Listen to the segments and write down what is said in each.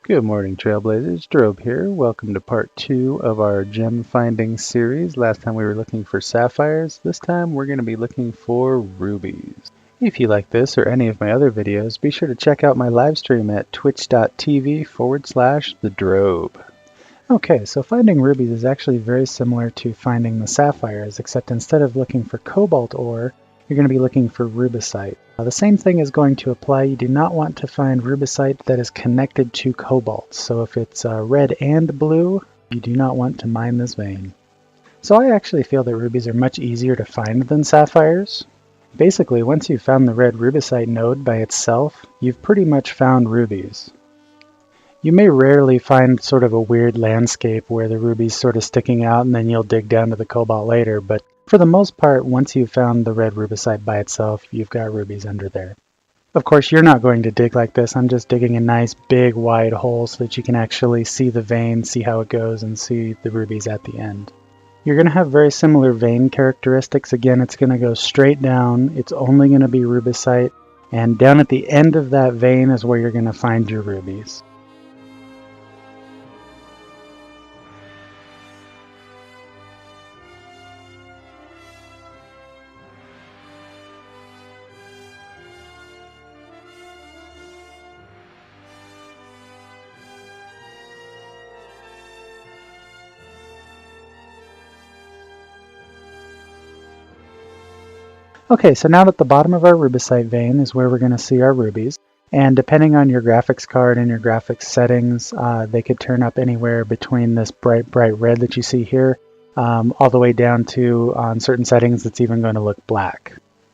Good morning, Trailblazers. Drobe here. Welcome to part 2 of our gem finding series. Last time we were looking for sapphires. This time we're going to be looking for rubies. If you like this or any of my other videos, be sure to check out my live stream at twitch.tv/thedrobe. Okay, so finding rubies is actually very similar to finding the sapphires, except instead of looking for cobalt ore, you're going to be looking for rubicite. The same thing is going to apply. You do not want to find rubicite that is connected to cobalt. So if it's red and blue, you do not want to mine this vein. So I actually feel that rubies are much easier to find than sapphires. Basically, once you've found the red rubicite node by itself, you've pretty much found rubies. You may rarely find sort of a weird landscape where the ruby's sort of sticking out and then you'll dig down to the cobalt later, but for the most part, once you've found the red rubicite by itself, you've got rubies under there. Of course, you're not going to dig like this. I'm just digging a nice big wide hole so that you can actually see the vein, see how it goes, and see the rubies at the end. You're going to have very similar vein characteristics. Again, it's going to go straight down. It's only going to be rubicite, and down at the end of that vein is where you're going to find your rubies. Okay, so now at the bottom of our rubicite vein is where we're going to see our rubies. And depending on your graphics card and your graphics settings, they could turn up anywhere between this bright red that you see here, all the way down to, on certain settings, it's even going to look black.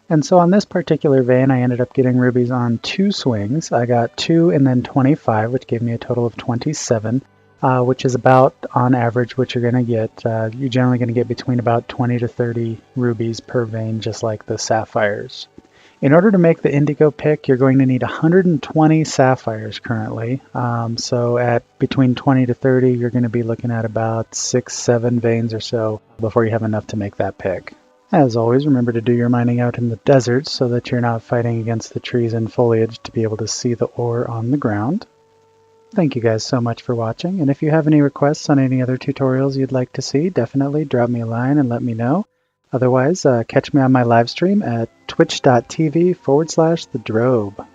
And so on this particular vein, I ended up getting rubies on 2 swings. I got 2 and then 25, which gave me a total of 27. Which is about, on average, what you're going to get. You're generally going to get between about 20 to 30 rubies per vein, just like the sapphires. In order to make the indigo pick, you're going to need 120 sapphires currently. So at between 20 to 30, you're going to be looking at about 6-7 veins or so before you have enough to make that pick. As always, remember to do your mining out in the desert so that you're not fighting against the trees and foliage to be able to see the ore on the ground. Thank you guys so much for watching, and if you have any requests on any other tutorials you'd like to see, definitely drop me a line and let me know. Otherwise, catch me on my live stream at twitch.tv/thedrobe.